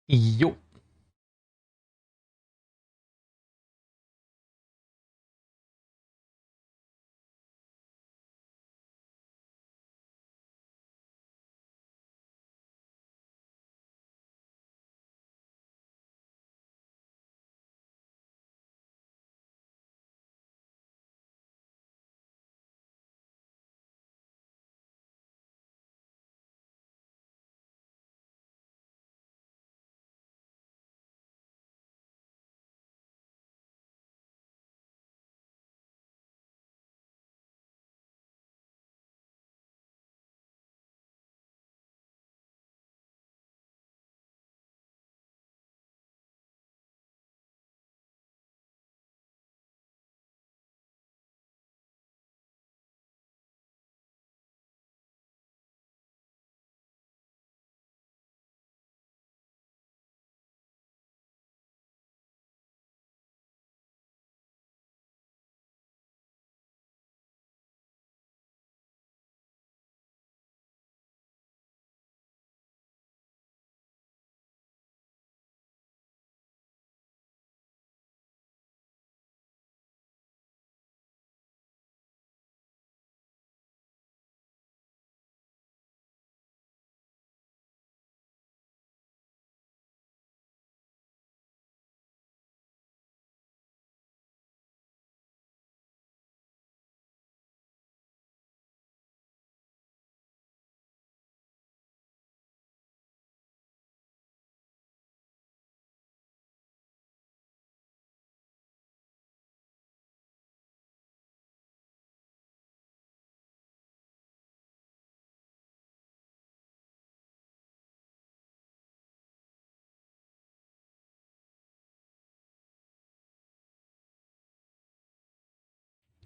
Yo.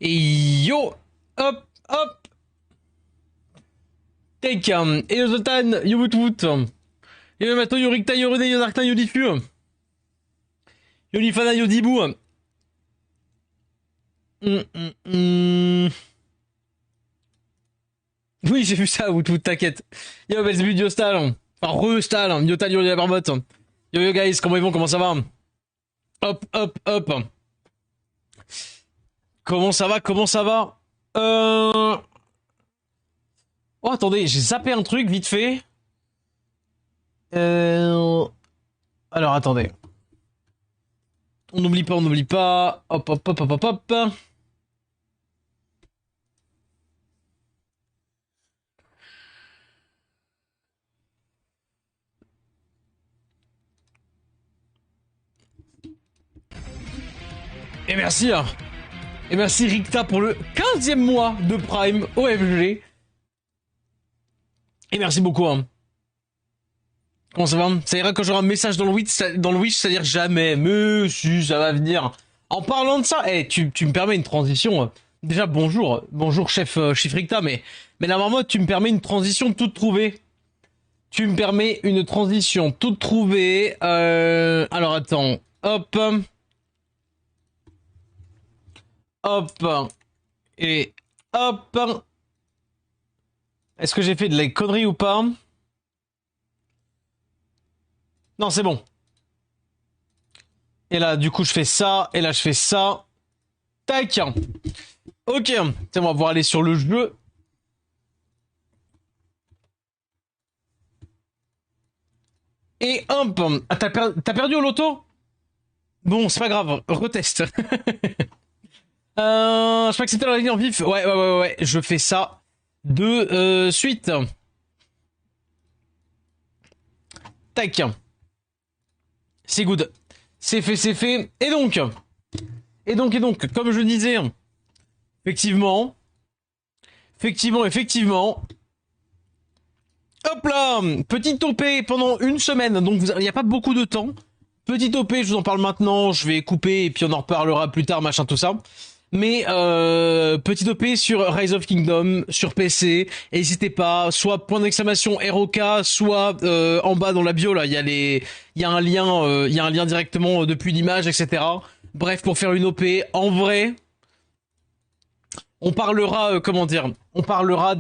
Et yo. Hop, hop. Take. Et le Zoltan, yo woot woot. Et le mato, yo rikta, yo rené, yo nartin, yo diffu. Yo lifana, yo dibou. Oui, j'ai vu ça, woot woot, t'inquiète. Yo, Belzebut, yo Stal. Enfin, re-Stal. Yo Tal, yo la barbotte. Yo yo guys, comment ils vont, comment ça va? Hop, hop, hop. Comment ça va, comment ça va? Oh, attendez, j'ai zappé un truc vite fait. Alors, attendez. On n'oublie pas, on n'oublie pas. Hop, hop, hop, hop, hop, hop. Et merci, hein. Et merci Ricta pour le 15e mois de Prime OFG. Et merci beaucoup, hein. Comment ça va? Ça ira quand j'aurai un message dans le Wish, c'est-à-dire jamais. Mais si, ça va venir. En parlant de ça, tu me permets une transition. Déjà, bonjour. Bonjour, chef Ricta, mais la marmotte, tu me permets une transition toute trouvée. Tu me permets une transition toute trouvée. Alors, attends. Hop. Hop. Et hop. Est-ce que j'ai fait de la connerie ou pas? Non, c'est bon. Et là, du coup, je fais ça. Et là, je fais ça. Tac. Ok. On va pouvoir aller sur le jeu. Et hop. Ah, t'as perdu au loto? Bon, c'est pas grave. Reteste. Je crois que c'était la ligne en vif. Ouais. Je fais ça de suite. Tac. C'est good. C'est fait, c'est fait. Et donc, comme je disais, effectivement. Hop là, petite OP pendant une semaine, donc il n'y a pas beaucoup de temps. Petite OP, je vous en parle maintenant, je vais couper et puis on en reparlera plus tard, machin, tout ça. Mais petite OP sur Rise of Kingdom, sur PC, n'hésitez pas, soit point d'exclamation ROK, soit en bas dans la bio, là, il y a un lien directement depuis l'image, etc. Bref, pour faire une OP, en vrai, on parlera, on parlera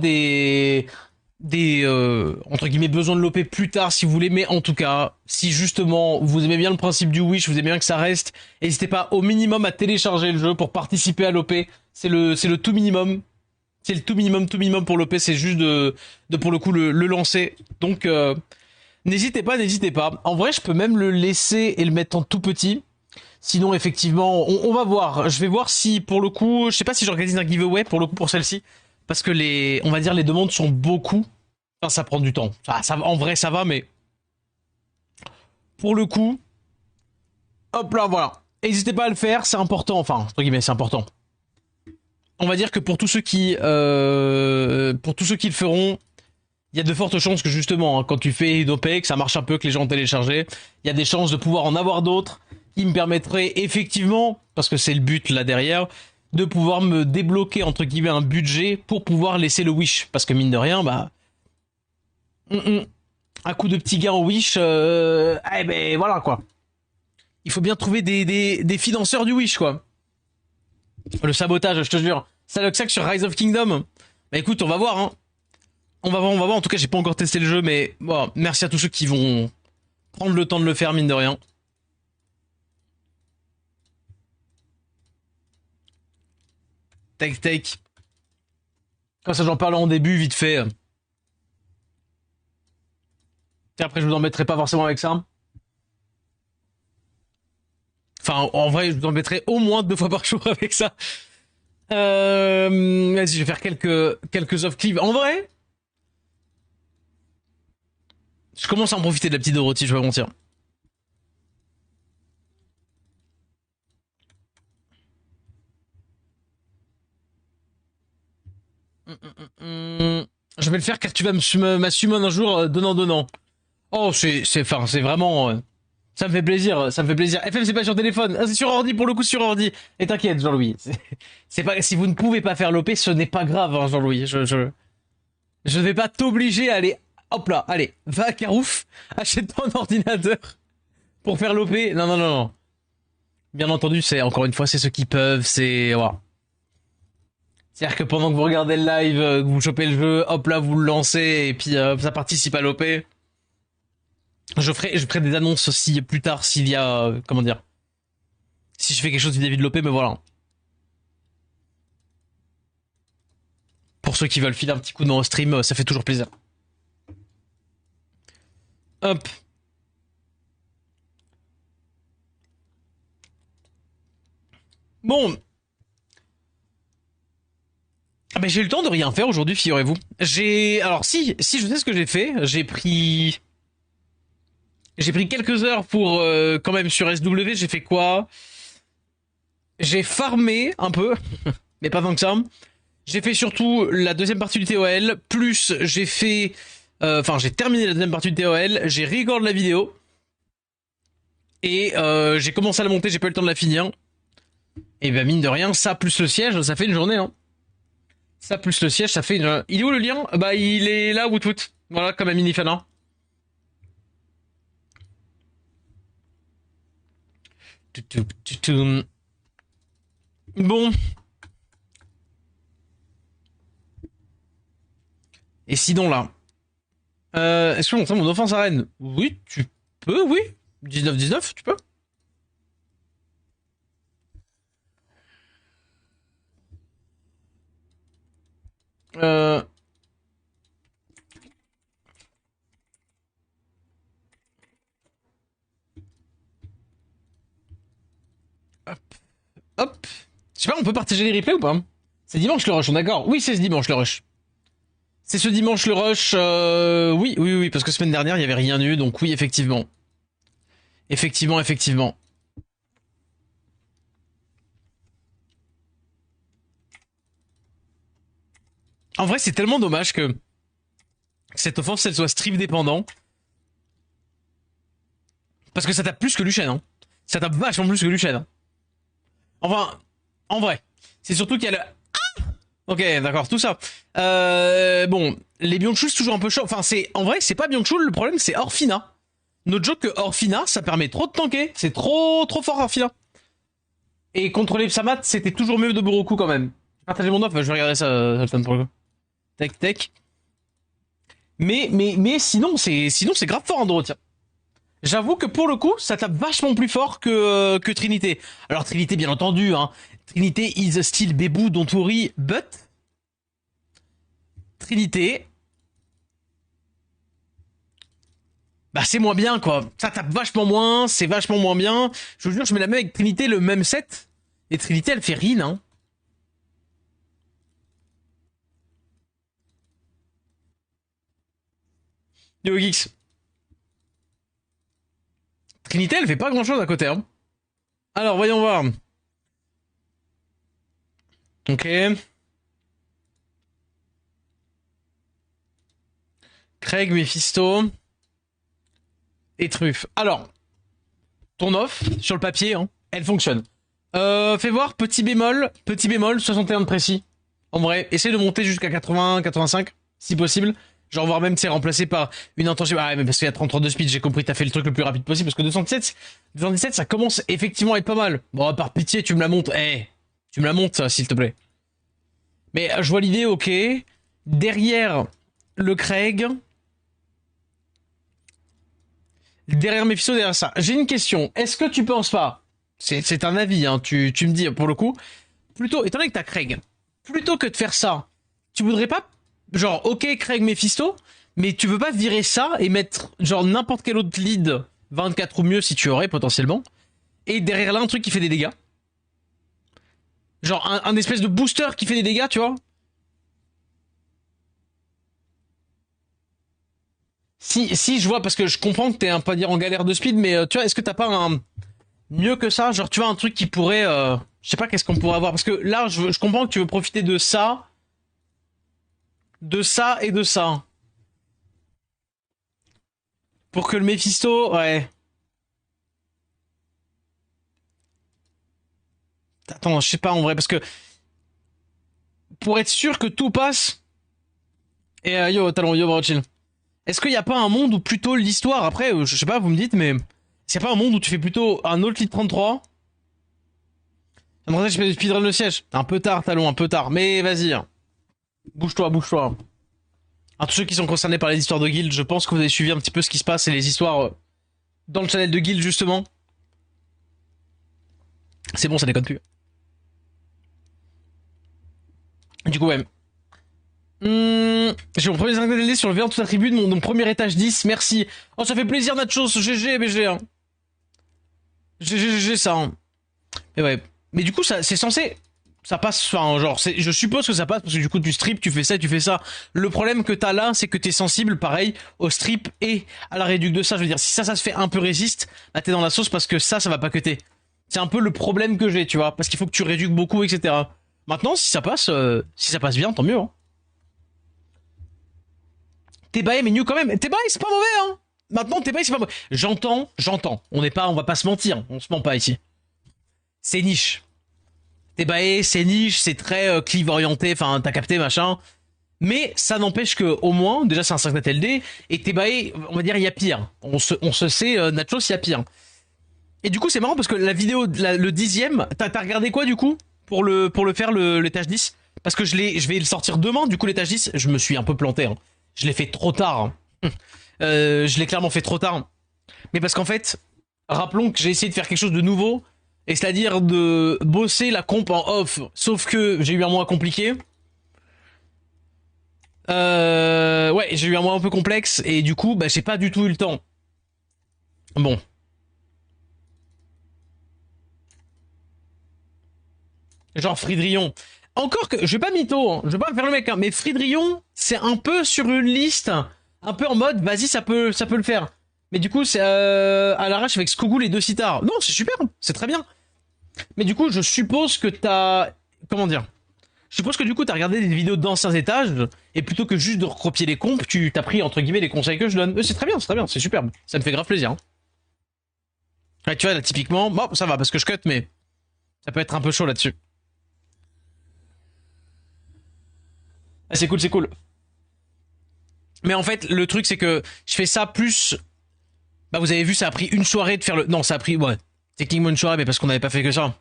entre guillemets besoin de l'OP plus tard si vous voulez, mais en tout cas, si justement vous aimez bien le principe du Wish, vous aimez bien que ça reste, n'hésitez pas au minimum à télécharger le jeu pour participer à l'OP. C'est le tout minimum. C'est le tout minimum pour l'OP, c'est juste de pour le coup le lancer. Donc n'hésitez pas. En vrai, je peux même le laisser et le mettre en tout petit. Sinon, effectivement, on va voir. Je vais voir si, pour le coup, je sais pas si j'organise un giveaway pour le coup pour celle-ci, parce que on va dire les demandes sont beaucoup. Enfin, ça prend du temps. En vrai, ça va, mais pour le coup, hop là, voilà. N'hésitez pas à le faire, c'est important. Enfin, entre guillemets, c'est important. On va dire que pour tous ceux qui le feront, il y a de fortes chances que justement, hein, quand tu fais une OP, que ça marche un peu, que les gens ont téléchargé, il y a des chances de pouvoir en avoir d'autres qui me permettraient effectivement, parce que c'est le but là derrière, de pouvoir me débloquer entre guillemets un budget pour pouvoir laisser le Wish. Parce que mine de rien, bah, un coup de petit gain au Wish, eh ben voilà quoi. Il faut bien trouver des financeurs du Wish quoi. Le sabotage, je te jure. Ça le sac sur Rise of Kingdom. Bah écoute, on va voir hein. On va voir. En tout cas, j'ai pas encore testé le jeu, mais bon, merci à tous ceux qui vont prendre le temps de le faire, mine de rien. Take. Comme ça, j'en parle en début, vite fait. Et après, je vous embêterai pas forcément avec ça. Enfin, en vrai, je vous embêterai au moins 2 fois par jour avec ça. Vas-y, je vais faire quelques off-clips. En vrai, je commence à en profiter de la petite Dorothy, je vais pas mentir. Je vais le faire car tu vas m'assumer un jour donnant. Oh, c'est vraiment. Ça me fait plaisir, ça me fait plaisir. FM, c'est pas sur téléphone, c'est sur ordi pour le coup, sur ordi. Et t'inquiète, Jean-Louis. C'est pas, si vous ne pouvez pas faire l'OP, ce n'est pas grave, hein, Jean-Louis. Je ne vais pas t'obliger à aller. Hop là, allez, va à Carouf, achète-toi un ordinateur pour faire l'OP. Non. Bien entendu, c'est encore une fois, c'est ceux qui peuvent, c'est voilà. C'est-à-dire que pendant que vous regardez le live, que vous chopez le jeu, hop là, vous le lancez et puis ça participe à l'OP. Je ferai des annonces aussi plus tard s'il y a, comment dire, si je fais quelque chose vis-à-vis de l'OP, mais voilà. Pour ceux qui veulent filer un petit coup dans le stream, ça fait toujours plaisir. Hop. Bon. Ah ben j'ai eu le temps de rien faire aujourd'hui, figurez-vous. Alors si je sais ce que j'ai fait, j'ai pris quelques heures pour quand même sur SW, j'ai fait quoi? J'ai farmé un peu, mais pas tant que ça. J'ai fait surtout la deuxième partie du TOL, plus j'ai fait... j'ai terminé la deuxième partie du TOL, j'ai regardé la vidéo, et j'ai commencé à la monter, j'ai pas eu le temps de la finir. Et ben mine de rien, ça plus le siège, ça fait une journée. Hein. Ça plus le siège, ça fait une... Il est où le lien? Bah il est là, Woot. Voilà, comme un mini fan. Bon. Et sinon là, est-ce que mon offense arène? Oui, tu peux, oui. 19-19, tu peux. Euh... Hop. Hop. Je sais pas, on peut partager les replays ou pas? C'est dimanche le rush, on est d'accord? Oui, c'est ce dimanche le rush. C'est ce dimanche le rush, oui, parce que semaine dernière, il y avait rien eu, donc oui, effectivement. Effectivement. En vrai, c'est tellement dommage que cette offense, elle soit stream dépendant. Parce que ça tape plus que Luchen, hein. Ça tape vachement plus que Luchen. Hein. Enfin, en vrai. C'est surtout qu'il y a le... Ok, d'accord, tout ça. Bon, les Byongchul, c'est toujours un peu chaud. Enfin, en vrai, c'est pas Byongchul, le problème, c'est Orphina. Notre joke que Orphina, ça permet trop de tanker. C'est trop fort, Orphina. Et contre les Psamat, c'était toujours mieux de Buroku quand même. Partagez mon offre, je vais regarder ça, pour le coup. Tech. Mais sinon c'est grave fort Andro, tiens. J'avoue que pour le coup, ça tape vachement plus fort que Trinité. Alors Trinité, bien entendu, hein. Trinité is still bebou, don't worry, but Trinité, bah c'est moins bien quoi. Ça tape vachement moins, c'est vachement moins bien. Je vous jure, je mets la même avec Trinité, le même set, et Trinité elle fait rien, hein. Yo Geeks. Trinité elle fait pas grand chose à côté, hein. Alors voyons voir. Ok. Craig, Mephisto et Truffe. Alors, ton off, sur le papier, hein, elle fonctionne. Fais voir, petit bémol, 61 de précis. En vrai, essaie de monter jusqu'à 80, 85, si possible. Genre, voire même, c'est remplacé par une intention. Ah, mais parce qu'il y a 33 de speed, j'ai compris, t'as fait le truc le plus rapide possible, parce que 217, ça commence effectivement à être pas mal. Bon, par pitié, tu me la montes. Tu me la montes, ça, s'il te plaît. Mais je vois l'idée, ok. Derrière le Craig. Derrière Mephisto, derrière ça. J'ai une question. Est-ce que tu penses pas, c'est un avis, hein, tu me dis pour le coup, plutôt, étant donné que t'as Craig, plutôt que de faire ça, tu voudrais pas, genre, ok, Craig Mephisto, mais tu veux pas virer ça et mettre, genre, n'importe quel autre lead 24 ou mieux si tu aurais potentiellement, et derrière là, un truc qui fait des dégâts. Genre, un espèce de booster qui fait des dégâts, tu vois. Si, je vois, parce que je comprends que t'es un peu dire en galère de speed, mais tu vois, est-ce que t'as pas un mieux que ça, genre tu vois un truc qui pourrait, je sais pas qu'est-ce qu'on pourrait avoir, parce que là je comprends que tu veux profiter de ça et de ça, pour que le Mephisto, ouais. Attends, je sais pas en vrai, parce que pour être sûr que tout passe, et yo talon, yo bro chill. Est-ce qu'il y a pas un monde où plutôt l'histoire, après, je sais pas, vous me dites, mais c'est pas un monde où tu fais plutôt un autre lead 33? J'aimerais que je fais du speedrun le siège. Un peu tard, talon, un peu tard, mais vas-y. Bouge-toi, bouge-toi. Alors, tous ceux qui sont concernés par les histoires de guild, je pense que vous avez suivi un petit peu ce qui se passe et les histoires dans le channel de guild, justement. C'est bon, ça déconne plus. Du coup, ouais. J'ai mon premier 5 DLD sur le verre de toute attribut de mon premier étage 10, merci. Oh, ça fait plaisir, Nachos, GG, BG, hein. GG, ça, hein. Mais ouais. Mais du coup, ça, c'est censé, ça passe, enfin, genre, je suppose que ça passe parce que du coup, tu strip, tu fais ça, tu fais ça. Le problème que t'as là, c'est que t'es sensible, pareil, au strip et à la réduc de ça. Je veux dire, si ça se fait un peu résiste, là, t'es dans la sauce parce que ça va pas cutter. C'est un peu le problème que j'ai, tu vois, parce qu'il faut que tu réduques beaucoup, etc. Maintenant, si ça passe bien, tant mieux, hein. Tebae, mais new quand même. Tebae, c'est pas mauvais, hein. Maintenant, Tebae, c'est pas mauvais. J'entends. On va pas se mentir. On se ment pas ici. C'est niche. Tebae, c'est niche, c'est très cleave orienté, enfin, t'as capté, machin. Mais ça n'empêche que, au moins, déjà, c'est un 5 LD, et Tebae, on va dire, il y a pire. On se sait, Nachos, il y a pire. Et du coup, c'est marrant parce que la vidéo, le 10ème, t'as regardé quoi, du coup, pour le faire, l'étage 10? Parce que je vais le sortir demain, du coup, l'étage 10, je me suis un peu planté, hein. Je l'ai fait trop tard, hein. Je l'ai clairement fait trop tard. Mais parce qu'en fait, rappelons que j'ai essayé de faire quelque chose de nouveau, et c'est-à-dire de bosser la comp en off, sauf que j'ai eu un mois compliqué. Ouais, j'ai eu un mois un peu complexe, et du coup, bah, j'ai pas du tout eu le temps. Bon. Genre Fridrion. Encore que, je vais pas mytho, hein, je vais pas me faire le mec, hein, mais Fridrion, c'est un peu sur une liste, un peu en mode, vas-y, ça peut le faire. Mais du coup, c'est à l'arrache avec Skogul et deux Sitars. Non, c'est super, c'est très bien. Mais du coup, je suppose que t'as... Comment dire? Je suppose que du coup, t'as regardé des vidéos d'anciens étages, et plutôt que juste de recopier les comptes, tu t'as pris, entre guillemets, les conseils que je donne. C'est très bien, c'est superbe. Ça me fait grave plaisir, hein. Ouais, tu vois, là, typiquement, bon, ça va, parce que je cut, mais ça peut être un peu chaud là-dessus. Ah, c'est cool, c'est cool. Mais en fait, le truc, c'est que je fais ça plus... Bah, vous avez vu, ça a pris une soirée de faire le... Non, ça a pris... Ouais, techniquement une soirée, mais parce qu'on n'avait pas fait que ça.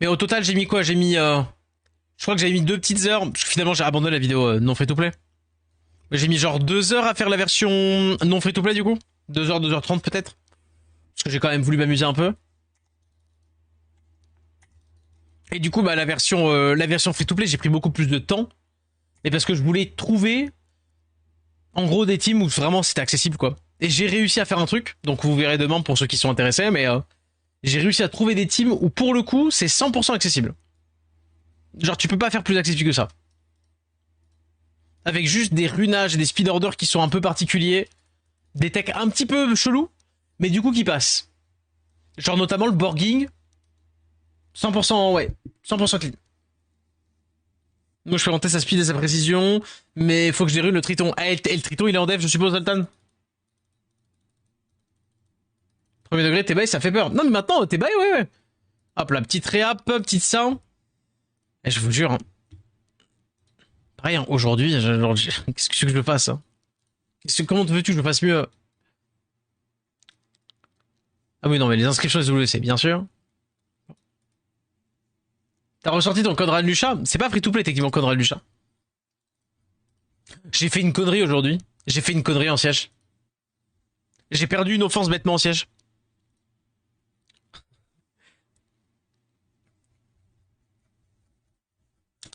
Mais au total, j'ai mis quoi? J'ai mis... Je crois que j'avais mis 2 petites heures, parce que finalement, j'ai abandonné la vidéo non free to play. J'ai mis genre 2 heures à faire la version non free-to-play du coup. 2 heures, 2h30 peut-être. Parce que j'ai quand même voulu m'amuser un peu. Et du coup, bah, la version free-to-play, j'ai pris beaucoup plus de temps. Mais parce que je voulais trouver, en gros, des teams où vraiment c'était accessible, quoi. Et j'ai réussi à faire un truc. Donc vous verrez demain pour ceux qui sont intéressés, mais j'ai réussi à trouver des teams où pour le coup, c'est 100% accessible. Genre, tu peux pas faire plus accessible que ça. Avec juste des runages et des speed orders qui sont un peu particuliers. Des techs un petit peu chelous, mais du coup qui passent. Genre notamment le Borging. 100%, ouais. 100% clean. Moi, je fais monter sa speed et sa précision, mais faut que je dérune le Triton. Ah, et le Triton, il est en dev, je suppose, Zoltan. Premier degré, T-Bay, ça fait peur. Non, mais maintenant, T-Bay, ouais. Hop là, petite réap, petite ça. Et je vous jure, hein. Pareil, hein, aujourd'hui, qu'est-ce que tu veux que je fasse, hein? Comment veux-tu que je fasse mieux? Ah oui, non, mais les inscriptions SWC, bien sûr. T'as ressorti ton Conrad Lucha? C'est pas free-to-play, techniquement, Conrad Lucha. J'ai fait une connerie aujourd'hui. J'ai fait une connerie en siège. J'ai perdu une offense bêtement en siège.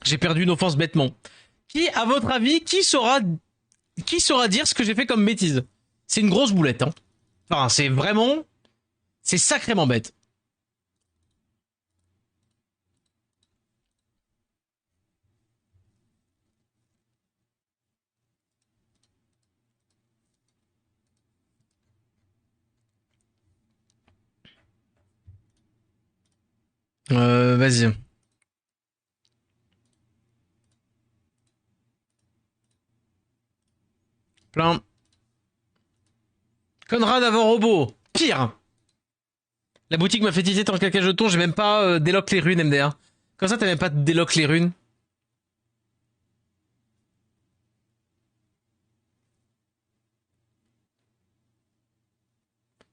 J'ai perdu une offense bêtement. Qui, à votre avis, qui saura dire ce que j'ai fait comme bêtise? C'est une grosse boulette, hein. Enfin, c'est vraiment... C'est sacrément bête. Vas-y. Plein. Conrad avant robot. Pire. La boutique m'a fait teaser tant quelques jetons, j'ai même pas délock les runes MDR. Comme ça, t'as même pas délock les runes.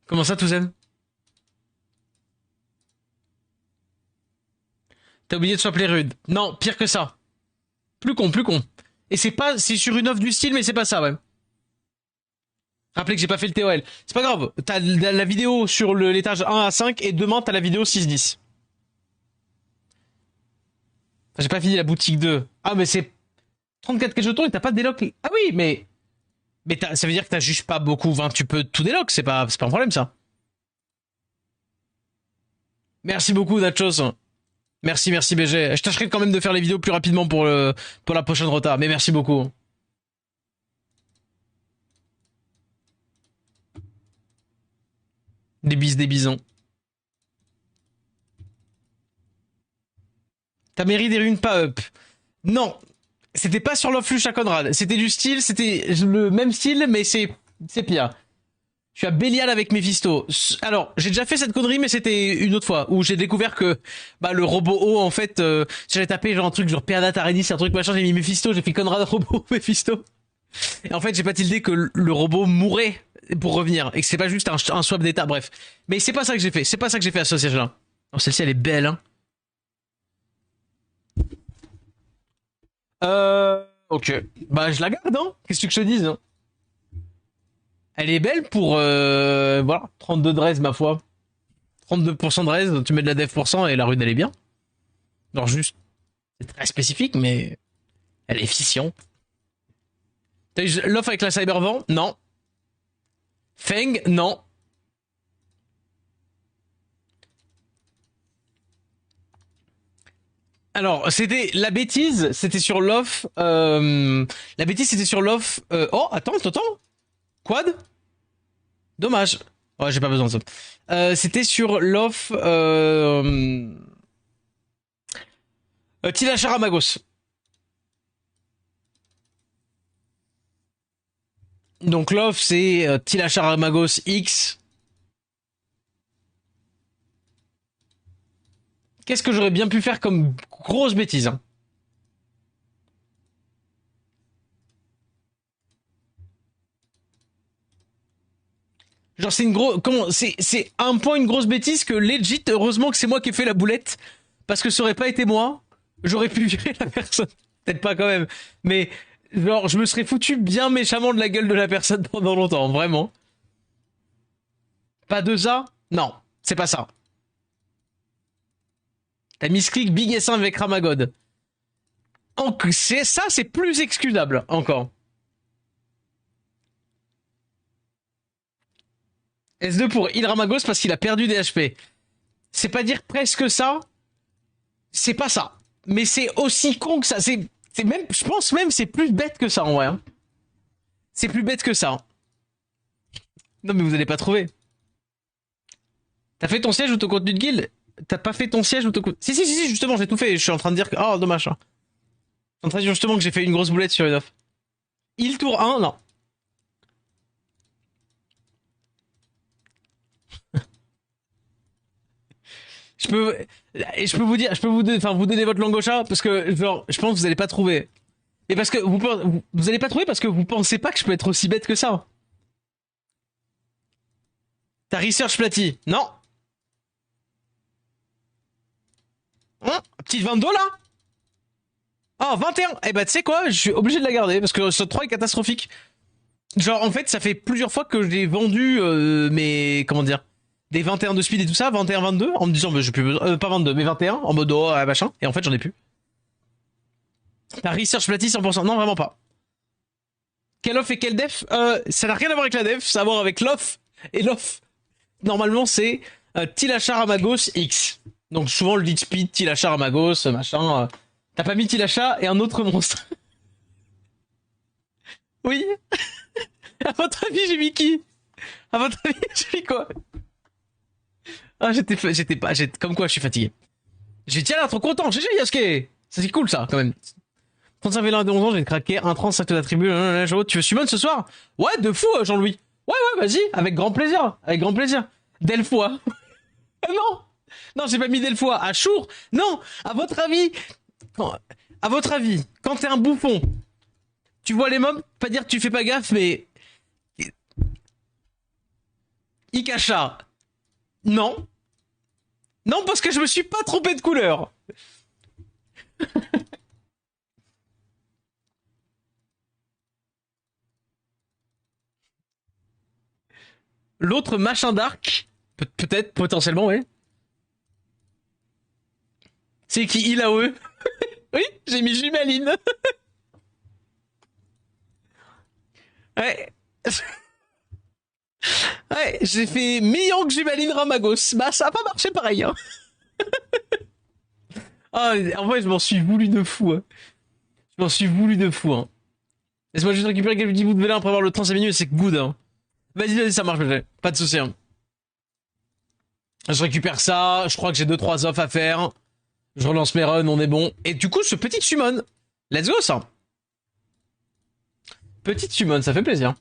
Comment ça, Touzen? T'as oublié de swap les runes. Non, pire que ça. Plus con, plus con. Et c'est sur une offre du style, mais c'est pas ça, ouais. Rappelez que j'ai pas fait le TOL. C'est pas grave. T'as la vidéo sur l'étage 1 à 5 et demain t'as la vidéo 6-10. Enfin, j'ai pas fini la boutique 2. Ah, mais c'est 34 jetons et t'as pas de délock. Ah oui, mais ça veut dire que t'as juste pas beaucoup. Enfin, tu peux tout délock, c'est pas un problème ça. Merci beaucoup, Nachos. Merci BG. Je tâcherai quand même de faire les vidéos plus rapidement pour la prochaine rota, mais merci beaucoup. Des bisons. T'as mérité des runes pas up. Non, c'était pas sur l'offluche à Conrad. C'était du style, c'était le même style, mais c'est pire. Je suis à Bélial avec Mephisto. Alors, j'ai déjà fait cette connerie, mais c'était une autre fois où j'ai découvert que bah le robot O en fait, j'avais tapé genre un truc genre Peada Taredis, un truc machin, j'ai mis Mephisto, j'ai fait Conrad robot Mephisto. Et en fait, j'ai pas tilté que le robot mourait pour revenir et que c'est pas juste un swap d'état. Bref, mais c'est pas ça que j'ai fait. C'est pas ça que j'ai fait à ce siège-là. Oh, celle-ci elle est belle, hein. Ok. Bah je la garde, hein. Qu'est-ce que je te dise, hein. Elle est belle pour voilà 32 de raise ma foi. 32% de raise, tu mets de la dev % et la rune elle est bien. Alors juste, c'est très spécifique, mais elle est efficiente. T'as eu l'offre avec la Cybervent? Non. Feng? Non. Alors, c'était la bêtise, c'était sur l'off. La bêtise, c'était sur l'off. Oh, attends. Quad? Dommage. Ouais, j'ai pas besoin de ça. C'était sur l'off. Tila Charamagos. Donc l'off, c'est Tila Charamagos X. Qu'est-ce que j'aurais bien pu faire comme grosse bêtise, hein. Genre c'est une grosse, comment, c'est un point une grosse bêtise que legit, heureusement que c'est moi qui ai fait la boulette, parce que ça aurait pas été moi, j'aurais pu virer la personne. Peut-être pas quand même, mais Genre, je me serais foutu bien méchamment de la gueule de la personne pendant longtemps, vraiment. Pas de ça? Non, c'est pas ça. T'as misclick Big S1 avec Ramagod. C'est ça, c'est plus excusable, encore. S2 pour Il Ramagos parce qu'il a perdu des HP. C'est pas dire presque ça. C'est pas ça. Mais c'est aussi con que ça. C'est même, je pense même c'est plus bête que ça en vrai. Hein. C'est plus bête que ça. Non mais vous allez pas trouver. T'as fait ton siège ou ton contenu de guild? T'as pas fait ton siège ou ton contenu... Si, justement, j'ai tout fait. Je suis en train de dire que... Oh, dommage. Hein. Je suis en train de dire justement que j'ai fait une grosse boulette sur une offre. Il tour 1, non. Je peux vous dire, je peux vous donner, enfin, vous donner votre langue au chat parce que, genre, je pense que vous allez pas trouver. Et parce que vous allez pas trouver parce que vous pensez pas que je peux être aussi bête que ça. T'as Research Platy? Non. Hein, petite 22 là? Ah, 21. Eh bah, tu sais quoi? Je suis obligé de la garder parce que ce 3 est catastrophique. Genre, en fait, ça fait plusieurs fois que j'ai vendu mes, comment dire, des 21 de speed et tout ça, 21-22, en me disant, bah, j'ai plus besoin, pas 22, mais 21, en mode, oh, machin. Et en fait, j'en ai plus. T'as Research Platy 100%. Non, vraiment pas. Quelle off et quelle def? Ça n'a rien à voir avec la def, ça a à voir avec l'off. Et l'off, normalement, c'est Tilachar Amagos X. Donc souvent le lead speed, Tilachar Amagos, machin. T'as pas mis Tilacha et un autre monstre. Oui. À votre avis, j'ai mis qui? À votre avis, j'ai mis quoi? Ah, j'étais pas, comme quoi, je suis fatigué. J'ai tiens là, trop content. GG Yasuke. Ça c'est cool ça, quand même. 35 vélo de 11 ans, j'ai craqué un 30, 5 d'attribut. Tu veux summon ce soir? Ouais, de fou, Jean-Louis. Ouais, vas-y, avec grand plaisir. Avec grand plaisir. Delfois. Non. Non, j'ai pas mis Delfois. À Chour. Non. À votre avis, à votre avis, quand t'es un bouffon, tu vois les mobs, pas dire que tu fais pas gaffe, mais Ikacha. Non. Non, parce que je me suis pas trompé de couleur. L'autre machin d'arc, peut-être, potentiellement, ouais. C'est qui il a eux? Oui, j'ai mis Jumaline. Ouais. Ouais, j'ai fait meilleur que Jumaline Ramagos. Bah, ça a pas marché pareil, hein. Ah, en vrai, je m'en suis voulu de fou, hein. Je m'en suis voulu de fou, hein. Laisse-moi juste récupérer quelques petits bouts de vélin après avoir le 35 minutes, c'est good, hein. Vas-y, ça marche, pas de soucis, hein. Je récupère ça, je crois que j'ai 2-3 offs à faire. Je relance mes runs, on est bon. Et du coup, ce petit summon. Let's go, ça. Petite summon, ça fait plaisir.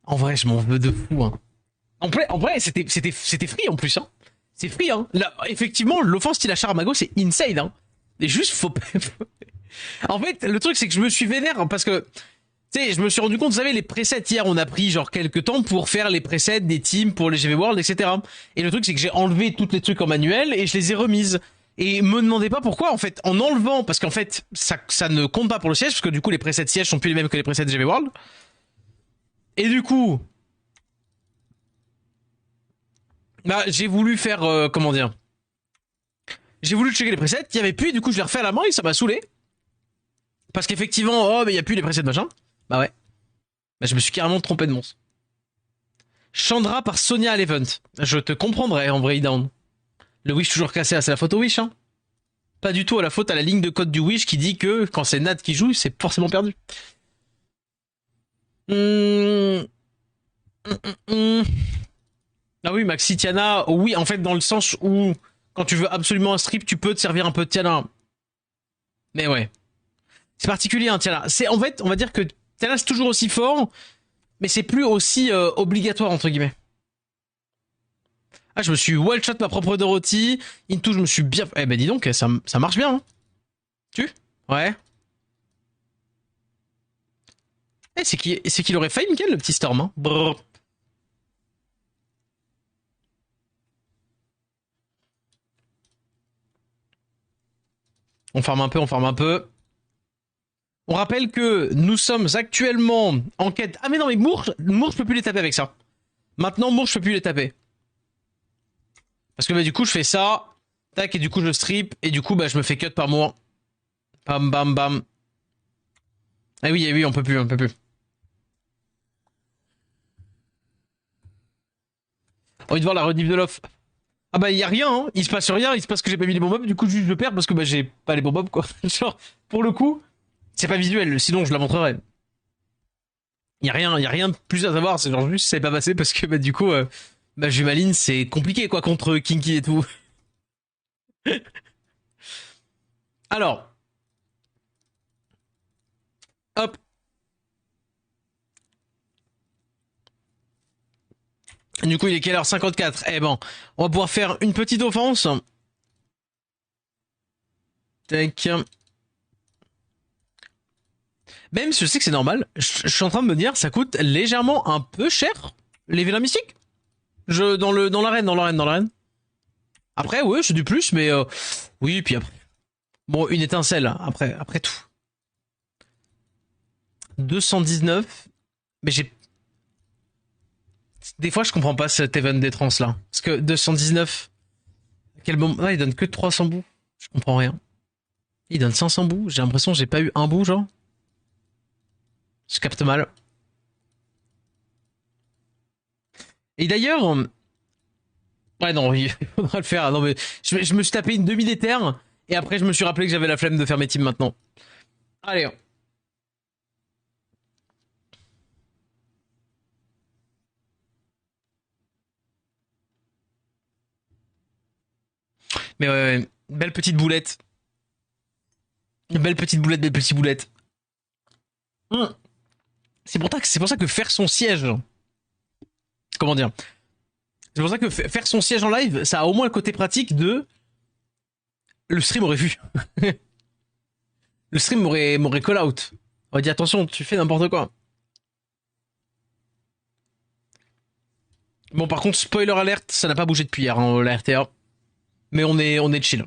En vrai, je m'en veux de fou, hein. En vrai, c'était free en plus, hein. C'est free, hein. Là, effectivement, l'offense qu'il a Charamago, c'est insane, hein. Et juste, faut pas... En fait, le truc, c'est que je me suis vénère, hein, parce que, tu sais, je me suis rendu compte, vous savez, les presets, hier, on a pris genre quelques temps pour faire les presets des teams pour les GV World, etc. Et le truc, c'est que j'ai enlevé toutes les trucs en manuel et je les ai remises. Et me demandez pas pourquoi, en fait, en enlevant, parce qu'en fait, ça ne compte pas pour le siège, parce que du coup, les presets de siège sont plus les mêmes que les presets de GV World. Et du coup, bah, j'ai voulu faire, comment dire, j'ai voulu checker les presets, il y avait plus, et du coup, je l'ai refait à la main et ça m'a saoulé. Parce qu'effectivement, oh, mais il y a plus les presets de machin. Bah ouais. Bah, je me suis carrément trompé de monstre. Chandra par Sonia à l'event. Je te comprendrai en vrai, down. Le Wish toujours cassé, c'est la faute au Wish, hein. Pas du tout à la faute à la ligne de code du Wish qui dit que quand c'est Nat qui joue, c'est forcément perdu. Hum... Ah oui, Maxi Tiana, oui, en fait, dans le sens où quand tu veux absolument un strip, tu peux te servir un peu de Tiana. Mais ouais. C'est particulier, hein, Tiana. C'est, en fait, on va dire que Tiana, c'est toujours aussi fort, mais c'est plus aussi obligatoire, entre guillemets. Ah, je me suis one shot ma propre Dorothy. Into, je me suis bien. Eh ben, dis donc, ça marche bien, hein. Tu? Ouais. Eh, c'est qu'il aurait failli nickel le petit Storm, hein. Brrr. On farme un peu, on farme un peu. On rappelle que nous sommes actuellement en quête... Ah mais non, mais Mour, je peux plus les taper avec ça. Maintenant, Mour, je peux plus les taper. Parce que bah, du coup, je fais ça. Tac, et du coup, je strip. Et du coup, bah, je me fais cut par Mour. Bam, bam, bam. Ah oui, on peut plus, on peut plus. Envie de voir la rediff de l'off. Ah bah, y a rien, hein. Il se passe rien. Il se passe que j'ai pas mis les bons mobs. Du coup, juste je perds parce que bah, j'ai pas les bons mobs, quoi. Genre, pour le coup, c'est pas visuel. Sinon, je la montrerai. Y a rien de plus à savoir. C'est genre juste, c'est pas passé parce que bah, du coup, bah, Jumaline, c'est compliqué, quoi, contre Kinky et tout. Alors, hop. Du coup, il est quelle heure? 54. Eh ben, on va pouvoir faire une petite offense. Tac. Même si je sais que c'est normal, je suis en train de me dire, ça coûte légèrement un peu cher, les vélins mystiques. Dans l'arène. Après, ouais, c'est du plus, mais oui, puis après. Bon, une étincelle, après tout. 219. Mais j'ai... Des fois, je comprends pas cet event des trans là. Parce que 219... Quel bon... Ah, il donne que 300 bouts. Je comprends rien. Il donne 500 bouts. J'ai l'impression que j'ai pas eu un bout, genre. Je capte mal. Et d'ailleurs... Ouais, non, il faudra le faire. Non, mais je me suis tapé une demi-déterre. Et après, je me suis rappelé que j'avais la flemme de faire mes teams maintenant. Allez. Mais ouais, belle petite boulette. Belle petite boulette, belle petite boulette. Hum. C'est pour ça que faire son siège. Comment dire? C'est pour ça que faire son siège en live, ça a au moins le côté pratique de. Le stream aurait vu. Le stream m'aurait call out. On aurait dit attention, tu fais n'importe quoi. Bon, par contre, spoiler alert, ça n'a pas bougé depuis hier, hein, la RTA. Mais on est chill.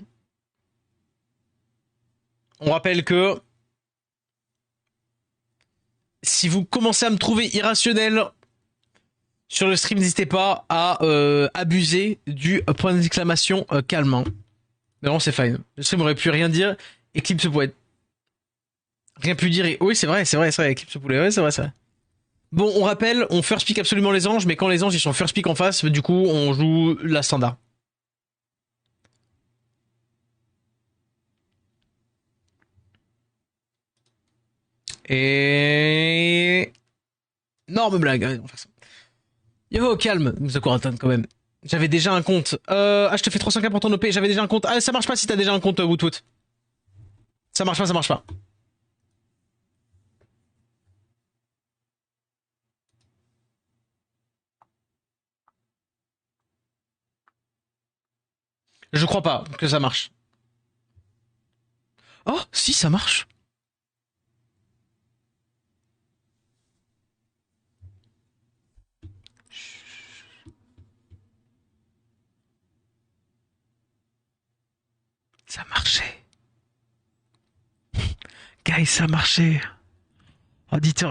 On rappelle que si vous commencez à me trouver irrationnel sur le stream, n'hésitez pas à abuser du point d'exclamation calme. Hein. Mais non, c'est fine. Le stream aurait pu rien dire. Eclipse pouvait rien pu dire. Et... Oui, c'est vrai. Eclipse poulet. Ouais, c'est vrai, ça. Bon, on rappelle, on first pick absolument les anges, mais quand les anges ils sont first pick en face, du coup, on joue la standard. Et... Norme blague. Ouais, on va faire ça. Yo, calme, Zakuraton, quand même. J'avais déjà un compte. Ah, je te fais 300K pour ton OP. J'avais déjà un compte. Ah, ça marche pas si t'as déjà un compte Wootwoot. Ça marche pas, ça marche pas. Je crois pas que ça marche. Oh, si, ça marche. Ça marchait. Guys, ça marchait.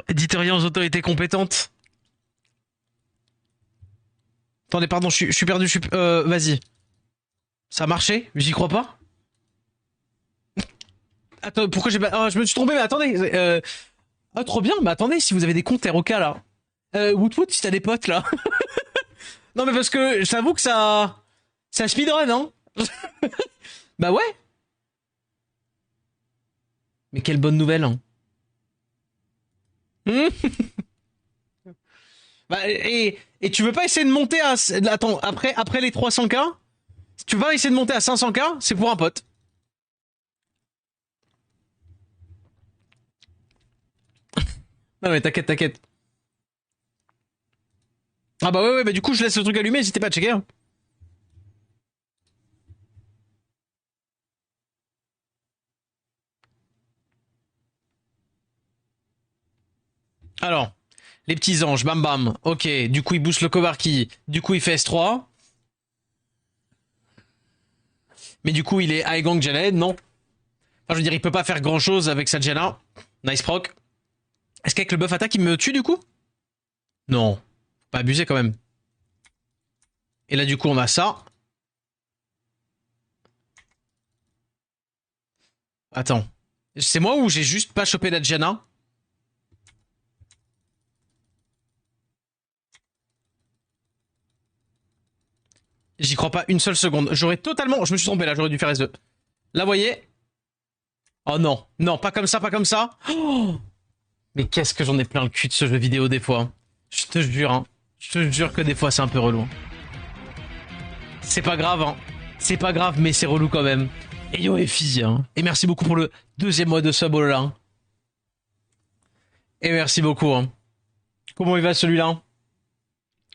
Éditorial aux autorités compétentes. Attendez, pardon, je suis perdu. Vas-y. Ça a marché? J'y crois pas. Attends, pourquoi j'ai pas... Oh, je me suis trompé, mais attendez. Ah, trop bien. Mais attendez, si vous avez des comptes ROK, là. Wootwoot, si t'as des potes, là. Non, mais parce que j'avoue que ça... C'est un speedrun, hein. Bah ouais. Mais quelle bonne nouvelle, hein. Bah, et tu veux pas essayer de monter à... Attends, après les 300K, si tu vas essayer de monter à 500K, c'est pour un pote. Non mais t'inquiète. Ah bah ouais, bah du coup je laisse le truc allumé, n'hésitez pas à checker. Hein. Alors, les petits anges, bam bam. Ok, du coup il booste le Kovarki, du coup il fait S3. Mais du coup il est High Gang Jaled, non? Enfin, je veux dire, il peut pas faire grand chose avec sa Diana. Nice proc. Est-ce qu'avec le buff attaque, il me tue du coup? Non. Faut pas abuser quand même. Et là, du coup, on a ça. Attends. C'est moi ou j'ai juste pas chopé la Diana? J'y crois pas une seule seconde. J'aurais totalement... Je me suis trompé là, j'aurais dû faire S2. Là, vous voyez? Oh non. Non, pas comme ça, pas comme ça. Oh, mais qu'est-ce que j'en ai plein le cul de ce jeu vidéo des fois. Je te jure, hein. Je te jure que des fois c'est un peu relou. C'est pas grave, hein. C'est pas grave, mais c'est relou quand même. Et yo les filles, hein. Et merci beaucoup pour le deuxième mois de sub, oh là là. Et merci beaucoup, hein. Comment il va celui-là?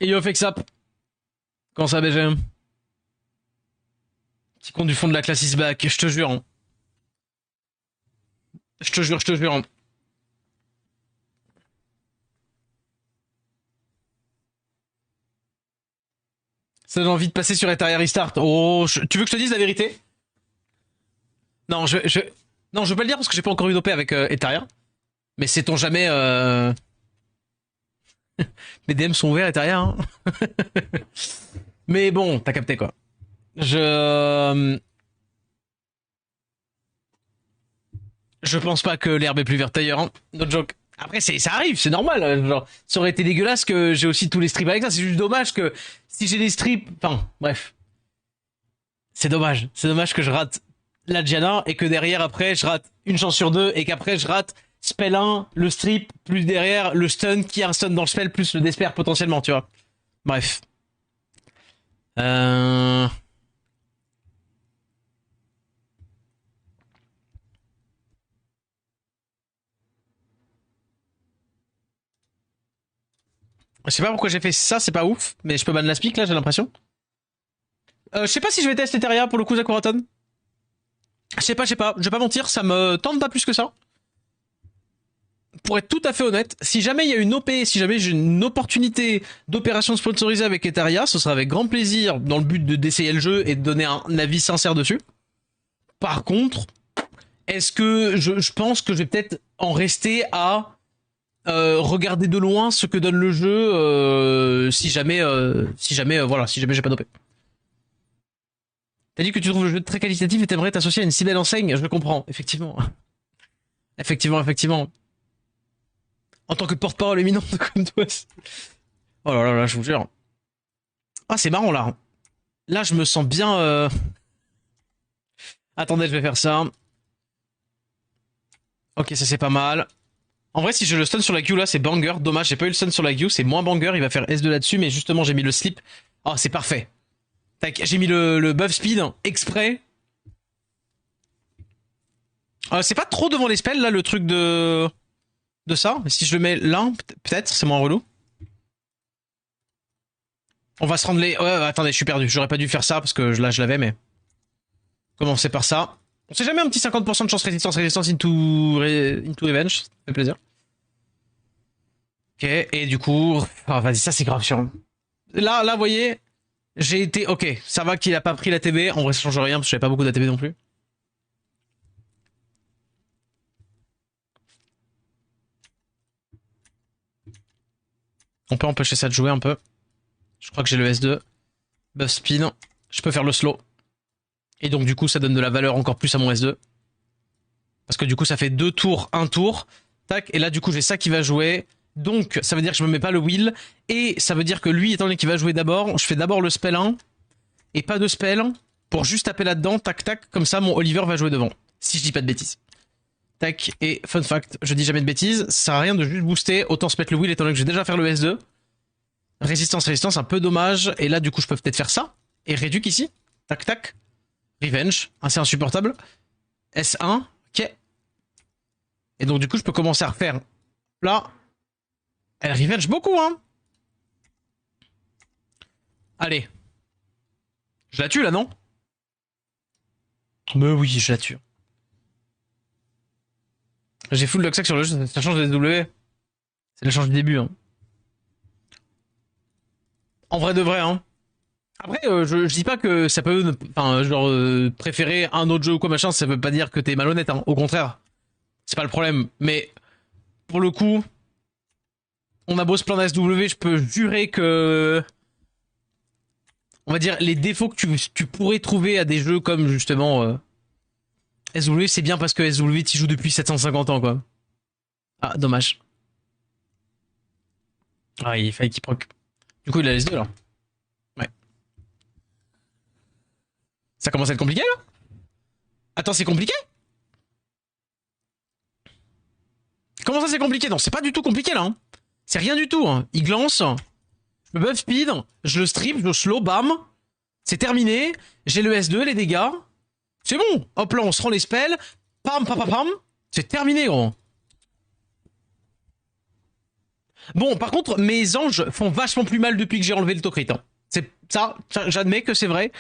Et yo Fexap. Comment ça BG? Petit con du fond de la classe is back, je te jure, hein. Je te jure, je te jure, hein. Ça donne envie de passer sur Etaria Restart. Oh, tu veux que je te dise la vérité? Non, non, je veux pas le dire parce que j'ai pas encore eu d'OP avec Etaria. Mais sait-on jamais... Mes DM sont ouverts, Etaria, hein. Mais bon, t'as capté quoi. Je pense pas que l'herbe est plus verte ailleurs, hein. No joke. Après, ça arrive, c'est normal. Genre, ça aurait été dégueulasse que j'ai aussi tous les strips avec ça. C'est juste dommage que si j'ai des strips... Enfin, bref. C'est dommage. C'est dommage que je rate la Diana et que derrière, après, je rate une chance sur deux et qu'après, je rate spell 1, le strip, plus derrière, le stun, qui a un stun dans le spell, plus le despair potentiellement, tu vois. Bref. Je sais pas pourquoi j'ai fait ça, c'est pas ouf, mais je peux ban la speak là, j'ai l'impression. Je sais pas si je vais tester Teria pour le coup Zakuraton. Je sais pas, je vais pas mentir, ça me tente pas plus que ça. Pour être tout à fait honnête, si jamais il y a une OP, si jamais j'ai une opportunité d'opération sponsorisée avec Eteria, ce sera avec grand plaisir dans le but d'essayer le jeu et de donner un avis sincère dessus. Par contre, est-ce que je pense que je vais peut-être en rester à regarder de loin ce que donne le jeu si jamais voilà, si jamais j'ai pas d'OP. T'as dit que tu trouves le jeu très qualitatif et t'aimerais t'associer à une si belle enseigne, je le comprends, effectivement. Effectivement. En tant que porte-parole éminente comme toi. Oh là là là, je vous jure. Ah, c'est marrant là. Là, je me sens bien... Attendez, je vais faire ça. Ok, ça c'est pas mal. En vrai, si je le stun sur la Q là, c'est banger. Dommage, j'ai pas eu le stun sur la Q, c'est moins banger. Il va faire S2 là-dessus, mais justement, j'ai mis le slip. Oh, c'est parfait. Tac, j'ai mis le buff speed exprès. C'est pas trop devant les spells là, le truc de ça. Si je le mets là, peut-être, c'est moins relou. On va se rendre les... Ouais, attendez, je suis perdu. J'aurais pas dû faire ça parce que là, je l'avais, mais... Commencer par ça. On sait jamais un petit 50% de chance résistance into revenge. Ça fait plaisir. Ok, et du coup... Ah, vas-y, ça c'est grave chiant. Là, vous voyez, j'ai été... Ok, ça va qu'il a pas pris la TB. En vrai, ça change rien parce que j'avais pas beaucoup d'ATB non plus. On peut empêcher ça de jouer un peu. Je crois que j'ai le S2. Buff spin. Je peux faire le slow. Et donc du coup ça donne de la valeur encore plus à mon S2. Parce que du coup ça fait 2 tours, 1 tour. Tac, et là du coup j'ai ça qui va jouer. Donc ça veut dire que je me mets pas le wheel. Et ça veut dire que lui étant donné qu'il va jouer d'abord, je fais d'abord le spell 1. Et pas de spell. Pour juste taper là-dedans, tac tac. Comme ça mon Oliver va jouer devant. Si je dis pas de bêtises. Tac, et fun fact, je dis jamais de bêtises. Ça sert à rien de juste booster. Autant se mettre le wheel étant donné que j'ai déjà fait le S2. Résistance, un peu dommage. Et là du coup je peux peut-être faire ça. Et réduc ici. Tac tac. Revenge, assez insupportable. S1, ok. Et donc du coup je peux commencer à refaire. Là, elle revenge beaucoup, hein. Allez. Je la tue là, non? Mais oui, je la tue. J'ai full Luxac sur le jeu, ça change des W. C'est le change du début, hein. En vrai de vrai, hein. Après, je dis pas que ça peut, enfin, genre, préférer un autre jeu ou quoi machin, ça veut pas dire que t'es malhonnête, hein. Au contraire, c'est pas le problème. Mais pour le coup, on a beau se plaindre à SW, je peux jurer que, on va dire, les défauts que tu pourrais trouver à des jeux comme justement SW, c'est bien parce que SW t'y joue depuis 750 ans, quoi. Ah, dommage. Ah, il fallait qu'il proc. Du coup, il a les deux là. Ouais. Ça commence à être compliqué là. Attends, c'est compliqué? Comment ça c'est compliqué? Non, c'est pas du tout compliqué là. Hein. C'est rien du tout. Hein. Il glance, je me buff speed, je le strip, je le slow, bam. C'est terminé. J'ai le S2, les dégâts. C'est bon. Hop là, on se rend les spells. Pam, pam, pam, pam. C'est terminé, gros. Bon, par contre, mes anges font vachement plus mal depuis que j'ai enlevé le tocrit. Hein. C'est ça, j'admets que c'est vrai.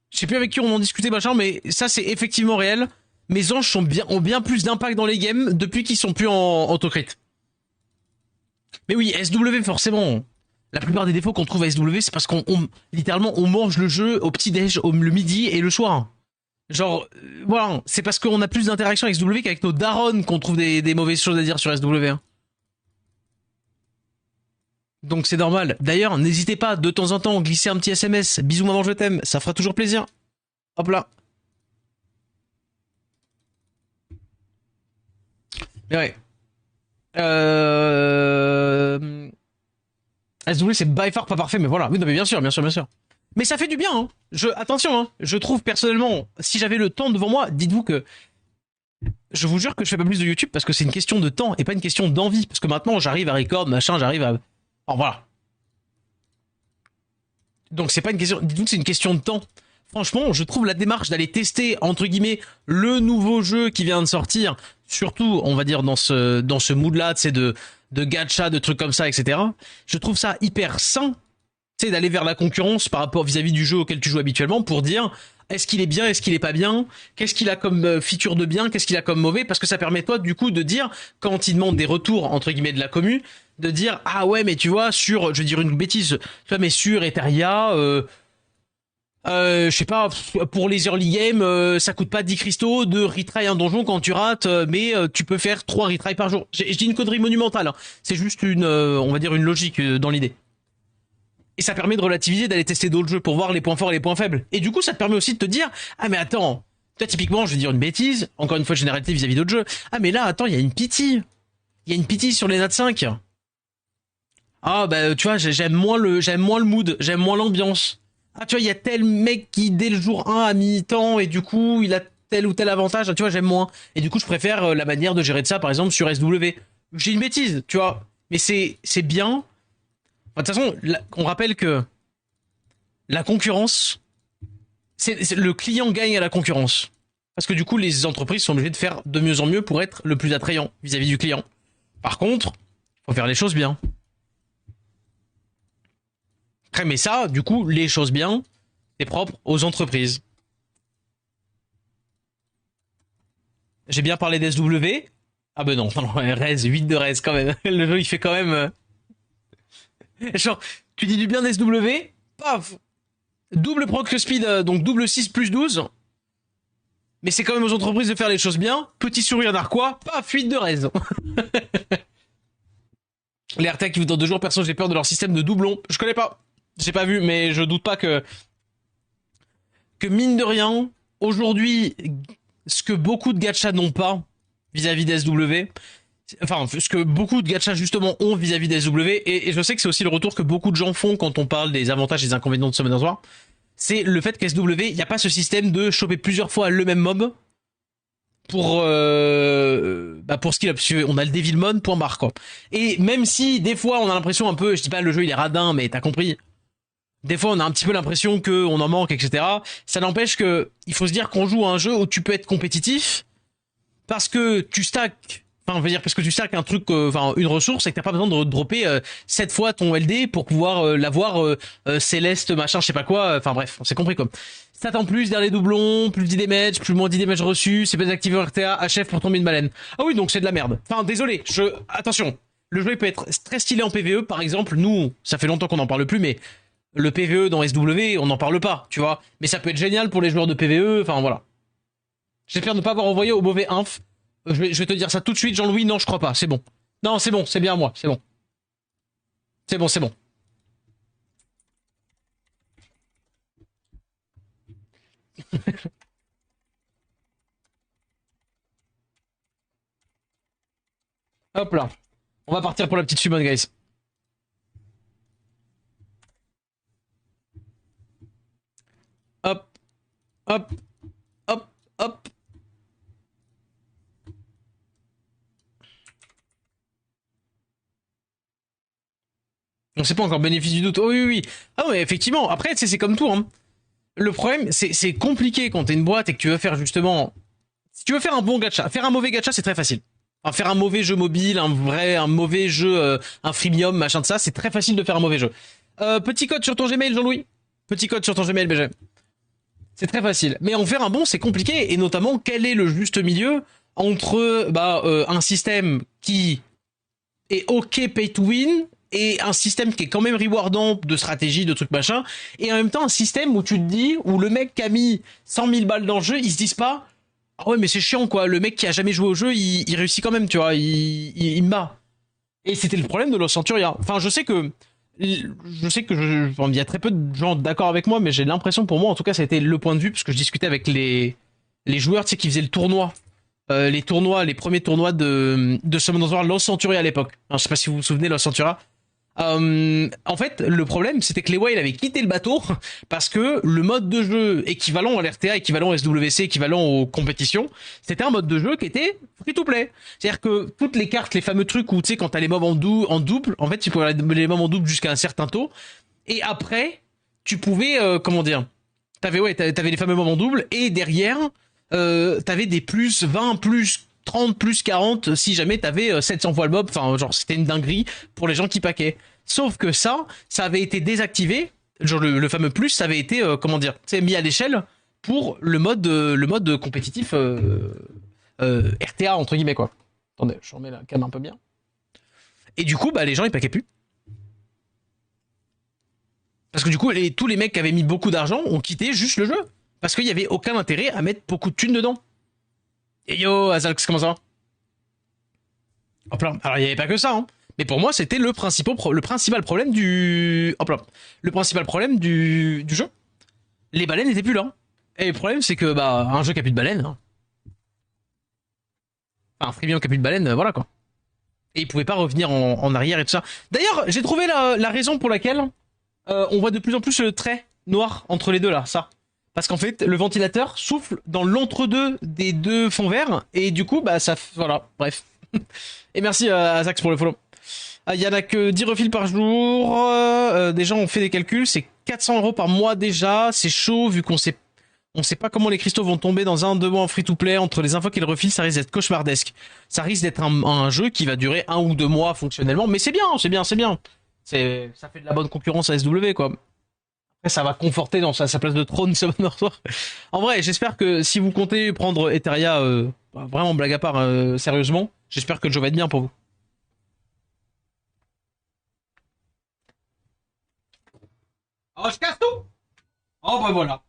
Je sais plus avec qui on en discutait, machin, mais ça, c'est effectivement réel. Mes anges ont bien plus d'impact dans les games depuis qu'ils sont plus en autocrit. Mais oui, SW, forcément. La plupart des défauts qu'on trouve à SW, c'est parce littéralement, on mange le jeu au petit-déj, le midi et le soir. Genre, voilà, c'est parce qu'on a plus d'interaction avec SW qu'avec nos darons qu'on trouve des mauvaises choses à dire sur SW. Hein. Donc c'est normal. D'ailleurs, n'hésitez pas de temps en temps glisser un petit SMS. Bisous maman, je t'aime. Ça fera toujours plaisir. Hop là. Mais ouais. SW c'est by far pas parfait, mais voilà. Oui, non, mais bien sûr, bien sûr, bien sûr. Mais ça fait du bien. Hein. Attention, hein. Je trouve personnellement, si j'avais le temps devant moi, dites-vous que je vous jure que je fais pas plus de YouTube parce que c'est une question de temps et pas une question d'envie. Parce que maintenant, j'arrive à record, machin, j'arrive à. Alors voilà. Donc c'est pas une question. Dites-vous que c'est une question de temps. Franchement, je trouve la démarche d'aller tester entre guillemets le nouveau jeu qui vient de sortir, surtout on va dire dans ce mood-là, tu sais de gacha, de trucs comme ça, etc. Je trouve ça hyper sain, tu sais, d'aller vers la concurrence par rapport vis-à-vis du jeu auquel tu joues habituellement pour dire est-ce qu'il est bien, est-ce qu'il est pas bien, qu'est-ce qu'il a comme feature de bien, qu'est-ce qu'il a comme mauvais, parce que ça permet toi du coup de dire quand il demande des retours entre guillemets de la commu, de dire ah ouais mais tu vois sur, je vais dire une bêtise, tu vois mais sur Eteria, je sais pas, pour les early games, ça coûte pas 10 cristaux de retry un donjon quand tu rates, mais tu peux faire 3 retry par jour. Je dis une connerie monumentale, hein. C'est juste une, on va dire une logique dans l'idée. Et ça permet de relativiser, d'aller tester d'autres jeux pour voir les points forts et les points faibles. Et du coup, ça te permet aussi de te dire, ah mais attends, toi typiquement, je vais dire une bêtise, encore une fois généralité vis-à-vis d'autres jeux, ah mais là, attends, il y a une pity. Il y a une pity sur les Nat 5. Ah bah tu vois, j'aime moins le mood, j'aime moins l'ambiance. Ah tu vois, il y a tel mec qui dès le jour 1 a mis tant et du coup il a tel ou tel avantage, tu vois, j'aime moins. Et du coup je préfère la manière de gérer de ça par exemple sur SW. J'ai une bêtise, tu vois, mais c'est bien. Enfin, de toute façon, on rappelle que la concurrence, le client gagne à la concurrence. Parce que du coup les entreprises sont obligées de faire de mieux en mieux pour être le plus attrayant vis-à-vis du client. Par contre, faut faire les choses bien. Mais ça, du coup, les choses bien, c'est propre aux entreprises. J'ai bien parlé d'SW. Ah ben non, non, Rez, 8 de Rez quand même. Le jeu, il fait quand même... Genre, tu dis du bien d'SW, paf, double proc speed, donc double 6 plus 12. Mais c'est quand même aux entreprises de faire les choses bien. Petit sourire narquois, paf, 8 de Rez. Les RTA qui vous dans 2 jours, perso, j'ai peur de leur système de doublon. Je connais pas. J'ai pas vu, mais je doute pas que mine de rien, aujourd'hui, ce que beaucoup de gachas n'ont pas vis-à-vis des SW, enfin, ce que beaucoup de gachas justement ont vis-à-vis des SW, et je sais que c'est aussi le retour que beaucoup de gens font quand on parle des avantages et des inconvénients de Summoner's War, c'est le fait qu'SW, il n'y a pas ce système de choper plusieurs fois le même mob pour pour ce qu'il a, on a le Devilmon point barre quoi. Et même si des fois on a l'impression un peu, je dis pas le jeu il est radin, mais t'as compris, des fois on a un petit peu l'impression qu'on en manque, etc. Ça n'empêche que il faut se dire qu'on joue à un jeu où tu peux être compétitif parce que tu stacks, enfin on va dire parce que tu stacks un truc, enfin une ressource et que t'as pas besoin de dropper 7 fois ton LD pour pouvoir l'avoir céleste machin je sais pas quoi, enfin bref on s'est compris quoi. Stat en plus derrière les doublons, plus 10 damage, plus moins 10 damage reçus, c'est pas désactivé en RTA, HF pour tomber une baleine. Ah oui donc c'est de la merde. Enfin désolé, attention, le jeu il peut être très stylé en PvE par exemple, nous ça fait longtemps qu'on en parle plus mais Le PvE dans SW, on n'en parle pas, tu vois. Mais ça peut être génial pour les joueurs de PvE, enfin voilà. J'espère ne pas avoir envoyé au mauvais inf. Je vais te dire ça tout de suite, Jean-Louis, non, je crois pas, c'est bon. Non, c'est bon, c'est bien moi, c'est bon. C'est bon, c'est bon. Hop là. On va partir pour la petite summon, guys. Hop, hop, hop, hop. On sait pas encore bénéfice du doute. Oh oui, oui, oui. Ah ouais, effectivement. Après, c'est comme tout. Hein. Le problème, c'est compliqué quand t'es une boîte et que tu veux faire justement... Si tu veux faire un bon gacha, faire un mauvais gacha, c'est très facile. Enfin, faire un mauvais jeu mobile, un mauvais jeu, un freemium, machin de ça, c'est très facile de faire un mauvais jeu. Petit code sur ton Gmail, Jean-Louis. Petit code sur ton Gmail, BG. C'est très facile. Mais en faire un bon, c'est compliqué. Et notamment, quel est le juste milieu entre un système qui est OK pay to win et un système qui est quand même rewardant de stratégie, de trucs machin, et en même temps un système où tu te dis, où le mec qui a mis 100 000 balles dans le jeu, ils se disent pas, ah ouais mais c'est chiant quoi, le mec qui a jamais joué au jeu, il réussit quand même, tu vois, il me bat. Et c'était le problème de Los Centuria. Enfin, il y a très peu de gens d'accord avec moi, mais j'ai l'impression, pour moi, en tout cas, ça a été le point de vue, parce que je discutais avec les joueurs, tu sais, qui faisaient le tournoi. Les premiers tournois de Summoners War Los Centuria à l'époque. Je sais pas si vous vous souvenez, Los Centuria. En fait, le problème, c'était que les Whale avaient quitté le bateau parce que le mode de jeu équivalent à l'RTA, équivalent au SWC, équivalent aux compétitions, c'était un mode de jeu qui était free-to-play. C'est-à-dire que toutes les cartes, les fameux trucs où, tu sais, quand t'as les mobs en double, en fait, tu pouvais les mobs en double jusqu'à un certain taux. Et après, tu pouvais, comment dire, t'avais les fameux mobs en double, et derrière, t'avais des plus 20, plus 30, plus 40, si jamais t'avais 700 fois le mob, enfin, genre, c'était une dinguerie pour les gens qui paquaient. Sauf que ça avait été désactivé, genre le fameux plus, ça avait été, comment dire, mis à l'échelle pour le mode compétitif RTA, entre guillemets, quoi. Attendez, je remets la cam un peu bien. Et du coup, bah, les gens, ils paquaient plus. Parce que du coup, tous les mecs qui avaient mis beaucoup d'argent ont quitté juste le jeu. Parce qu'il y avait aucun intérêt à mettre beaucoup de thunes dedans. Et yo, Azalx, comment ça va? Hop là. Alors, il n'y avait pas que ça, hein. Mais pour moi, c'était le principal problème du... Hop là. Le principal problème du jeu. Les baleines n'étaient plus là. Et le problème, c'est que, bah, un jeu qui a plus de baleines, hein. Enfin, un freemium qui a plus de baleines, voilà, quoi. Et ils pouvaient pas revenir en arrière et tout ça. D'ailleurs, j'ai trouvé la raison pour laquelle on voit de plus en plus le trait noir entre les deux, là, ça. Parce qu'en fait, le ventilateur souffle dans l'entre-deux des deux fonds verts, et du coup, bah, ça... Voilà, bref. Et merci à Zax pour le follow. Il y en a que 10 refils par jour. Déjà, on fait des calculs. C'est 400 € par mois déjà. C'est chaud vu on sait pas comment les cristaux vont tomber dans 1-2 mois en free-to-play. Entre les infos qu'ils refilent, ça risque d'être cauchemardesque. Ça risque d'être un jeu qui va durer 1 ou 2 mois fonctionnellement. Mais c'est bien, c'est bien, c'est bien. Ça fait de la bonne concurrence à SW, quoi. Après, ça va conforter dans sa place de trône, Summoner War. En vrai, j'espère que si vous comptez prendre Etheria, vraiment blague à part, sérieusement, j'espère que le jeu va être bien pour vous. Oh, je casse tout. Oh, bah voilà.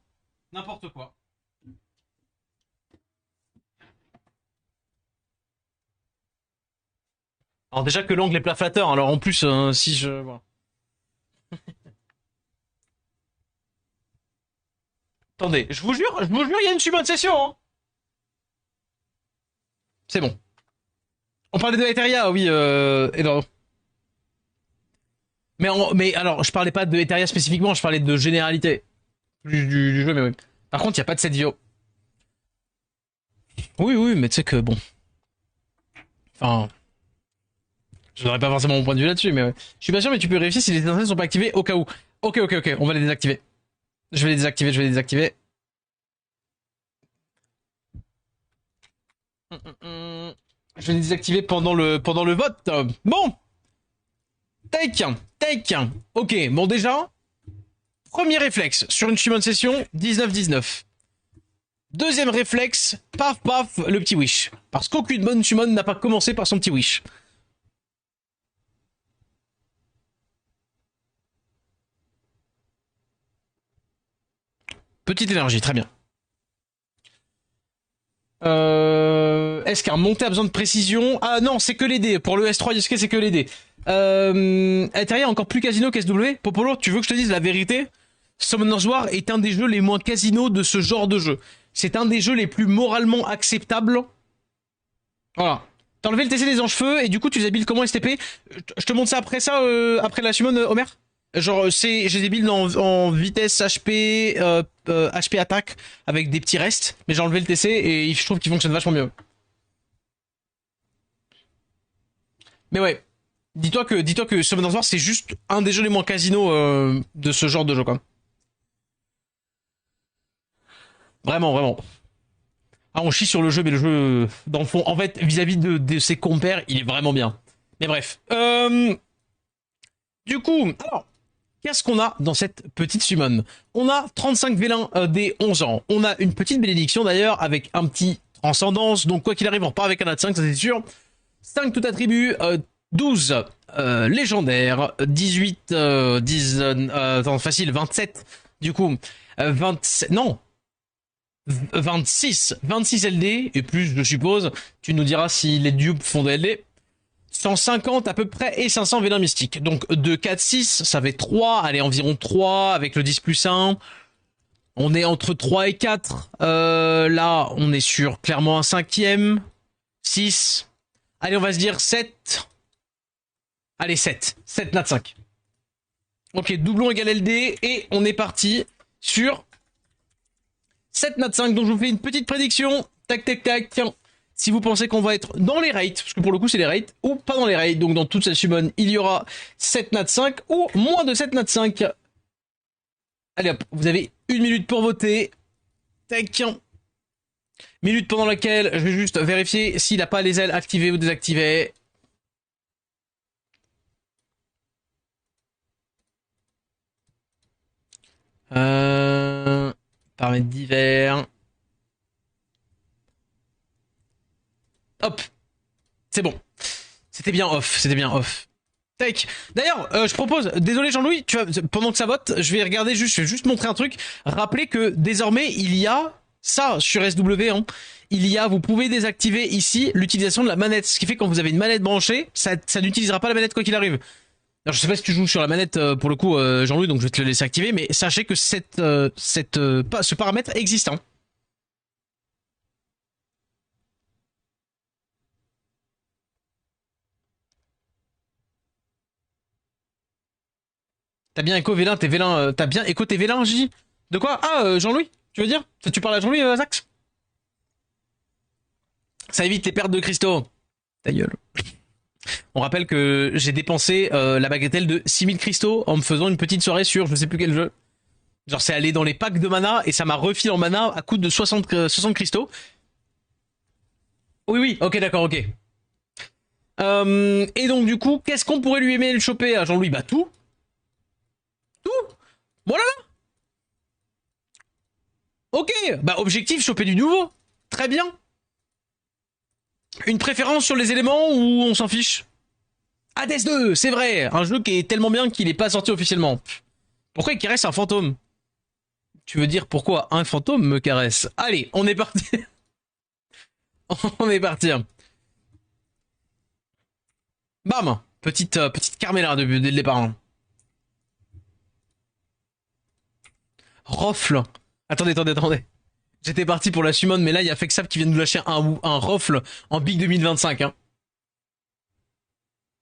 N'importe quoi. Alors déjà que l'angle est plat flatteur, alors en plus, si je... Voilà. Attendez, je vous jure, il y a une super bonne session, hein. C'est bon. On parlait de Etheria, oui, Eduardo. Mais alors, je parlais pas de Etheria spécifiquement, je parlais de généralité du jeu, mais oui. Par contre, il n'y a pas de set VO. Oui, oui, mais tu sais que bon. Enfin, je n'aurais pas forcément mon point de vue là-dessus, mais ouais. Je suis pas sûr, mais tu peux vérifier si les étincelles sont pas activées au cas où. Ok, ok, ok, on va les désactiver. Je vais les désactiver, je vais les désactiver. Je vais les désactiver pendant le vote. Bon, take, take. Ok, bon déjà, premier réflexe sur une Shimon session, 19-19. Deuxième réflexe, paf paf, le petit wish. Parce qu'aucune bonne Shimon n'a pas commencé par son petit wish. Petite énergie, très bien. Est-ce qu'un monté a besoin de précision? Ah non, c'est que les dés. Pour le S3 Yusuke, c'est que les dés. Etheria encore plus casino qu'SW. Popolo, tu veux que je te dise la vérité? Summoner's War est un des jeux les moins casino de ce genre de jeu. C'est un des jeux les plus moralement acceptables. Voilà. T'as enlevé le TC des anges-feu et du coup tu les as build comment STP? Je te montre ça après après la summon, Homer? Genre, j'ai des builds en vitesse HP, HP attaque avec des petits restes, mais j'ai enlevé le TC et je trouve qu'il fonctionne vachement mieux. Mais ouais, dis-toi que Summoner's War c'est juste un des jeux les moins casino de ce genre de jeu quoi. Vraiment, vraiment. Ah, on chie sur le jeu, mais le jeu, dans le fond, en fait, vis-à-vis de ses compères, il est vraiment bien. Mais bref. Du coup, alors, qu'est-ce qu'on a dans cette petite summon? On a 35 vélins des 11 ans. On a une petite bénédiction d'ailleurs avec un petit transcendance. Donc quoi qu'il arrive, on repart avec un nat 5, ça c'est sûr. 5 tout attribut, 12 légendaires, 18, 10, attends, facile, 27. Du coup, 27, non, 26 LD, et plus je suppose, tu nous diras si les dupes font des LD. 150 à peu près et 500 vélins mystiques. Donc de 4, 6, ça fait 3, allez environ 3 avec le 10 plus 1. On est entre 3 et 4. Là, on est sur clairement un cinquième. 6. Allez, on va se dire 7. Allez, 7. 7 nat 5. Ok, doublon égale LD et on est parti sur 7 nat 5. Donc je vous fais une petite prédiction. Tac, tac, tac. Tiens. Si vous pensez qu'on va être dans les raids, parce que pour le coup c'est les raids, ou pas dans les raids, donc dans toute cette summon, il y aura 7 nat 5 ou moins de 7 nat 5. Allez hop, vous avez 1 minute pour voter. Tac. Minute pendant laquelle je vais juste vérifier s'il n'a pas les ailes activées ou désactivées. Paramètres divers. Hop. C'est bon. C'était bien off, c'était bien off. Tac. D'ailleurs, je propose, désolé Jean-Louis, pendant que ça vote, je vais regarder je vais juste montrer un truc. Rappelez que désormais, il y a ça sur SW, hein. Vous pouvez désactiver ici l'utilisation de la manette. Ce qui fait que quand vous avez une manette branchée, ça n'utilisera pas la manette quoi qu'il arrive. Alors je sais pas si tu joues sur la manette pour le coup, Jean-Louis, donc je vais te le laisser activer, mais sachez que ce paramètre existe, hein. T'as bien écho Vélin, tes Vélin, t'as bien écho tes Vélin, J. De quoi? Ah, Jean-Louis, tu veux dire? Tu parles à Jean-Louis, Zax? Ça évite les pertes de cristaux. Ta gueule. On rappelle que j'ai dépensé la bagatelle de 6000 cristaux en me faisant une petite soirée sur je sais plus quel jeu. Genre c'est allé dans les packs de mana et ça m'a refilé en mana à coût de 60 cristaux. Oui, oui, ok, d'accord, ok. Et donc du coup, qu'est-ce qu'on pourrait lui aimer le choper à Jean-Louis? Bah tout. Tout. Voilà. Ok, bah objectif, choper du nouveau. Très bien. Une préférence sur les éléments ou on s'en fiche? Hades 2, c'est vrai, un jeu qui est tellement bien qu'il n'est pas sorti officiellement. Pourquoi il caresse un fantôme? Tu veux dire pourquoi un fantôme me caresse? Allez, on est parti. On est parti. Bam, petite Carmela dès le départ. Hein. Rofle. Attendez. J'étais parti pour la summon, mais là, il y a Fexap qui vient de nous lâcher un rofle en Big 2025. Hein.